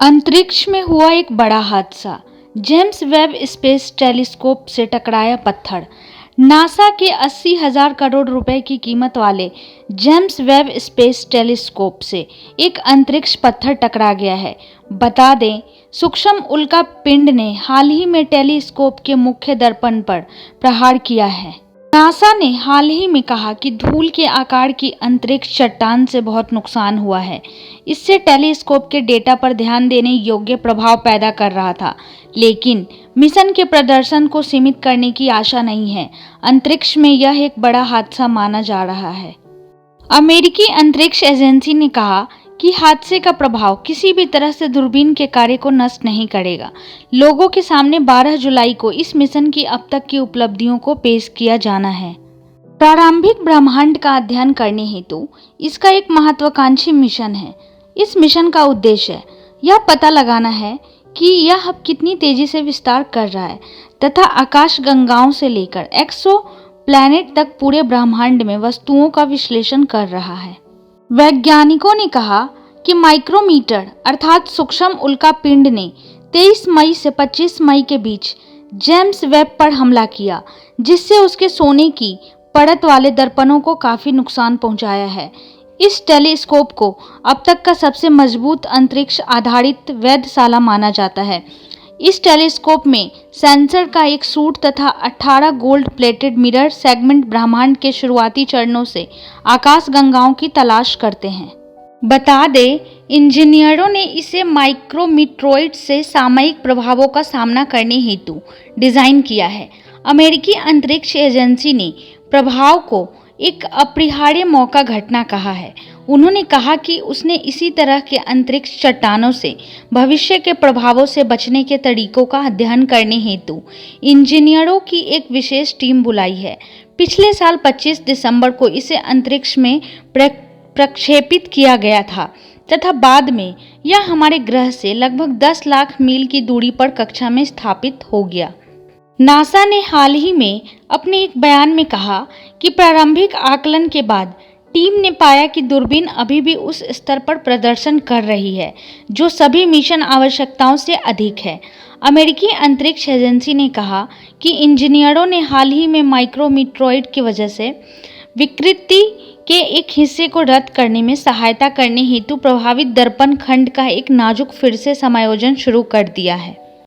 अंतरिक्ष में हुआ एक बड़ा हादसा। जेम्स वेब स्पेस टेलीस्कोप से टकराया पत्थर। नासा के 80,000 करोड़ रुपए की कीमत वाले जेम्स वेब स्पेस टेलीस्कोप से एक अंतरिक्ष पत्थर टकरा गया है। बता दें, सूक्ष्म उल्का पिंड ने हाल ही में टेलीस्कोप के मुख्य दर्पण पर प्रहार किया है। नासा ने हाल ही में कहा कि धूल के आकार की अंतरिक्ष चट्टान से बहुत नुकसान हुआ है। इससे टेलीस्कोप के डेटा पर ध्यान देने योग्य प्रभाव पैदा कर रहा था, लेकिन मिशन के प्रदर्शन को सीमित करने की आशा नहीं है। अंतरिक्ष में यह एक बड़ा हादसा माना जा रहा है। अमेरिकी अंतरिक्ष एजेंसी ने कहा कि हादसे का प्रभाव किसी भी तरह से दूरबीन के कार्य को नष्ट नहीं करेगा। लोगों के सामने 12 जुलाई को इस मिशन की अब तक की उपलब्धियों को पेश किया जाना है। प्रारंभिक ब्रह्मांड का अध्ययन करने हेतु इसका एक महत्वाकांक्षी मिशन है। इस मिशन का उद्देश्य यह पता लगाना है कि यह अब कितनी तेजी से विस्तार कर रहा है तथा आकाशगंगाओं से लेकर एक्सो प्लैनेट तक पूरे ब्रह्मांड में वस्तुओं का विश्लेषण कर रहा है। वैज्ञानिकों ने कहा कि माइक्रोमीटर अर्थात सूक्ष्म उल्का पिंड ने 23 मई से 25 मई के बीच जेम्स वेब पर हमला किया, जिससे उसके सोने की परत वाले दर्पणों को काफी नुकसान पहुंचाया है। इस टेलीस्कोप को अब तक का सबसे मजबूत अंतरिक्ष आधारित वेधशाला माना जाता है। इस टेलीस्कोप में सेंसर का एक सूट तथा 18 गोल्ड प्लेटेड मिरर सेगमेंट ब्रह्मांड के शुरुआती चरणों से आकाशगंगाओं की तलाश करते हैं। बता दें, इंजीनियरों ने इसे माइक्रोमीटरोइड से सामयिक प्रभावों का सामना करने हेतु डिजाइन किया है। अमेरिकी अंतरिक्ष एजेंसी ने प्रभाव को एक अपरिहार्य मौका घटना कहा है। उन्होंने कहा कि उसने इसी तरह के अंतरिक्ष चट्टानों से भविष्य के प्रभावों से बचने के तरीकों का अध्ययन करने हेतु इंजीनियरों की एक विशेष टीम बुलाई है। पिछले साल 25 दिसंबर को इसे अंतरिक्ष में प्रक्षेपित किया गया था तथा बाद में यह हमारे ग्रह से लगभग 10 लाख मील की दूरी पर कक्षा में स्थापित हो गया। नासा ने हाल ही में अपने एक बयान में कहा कि प्रारंभिक आकलन के बाद टीम ने पाया कि दूरबीन अभी भी उस स्तर पर प्रदर्शन कर रही है जो सभी मिशन आवश्यकताओं से अधिक है। अमेरिकी अंतरिक्ष एजेंसी ने कहा कि इंजीनियरों ने हाल ही में माइक्रोमीटरोइड की वजह से विकृति के एक हिस्से को रद्द करने में सहायता करने हेतु प्रभावित दर्पण खंड का एक नाजुक फिर से समायोजन शुरू कर दिया है।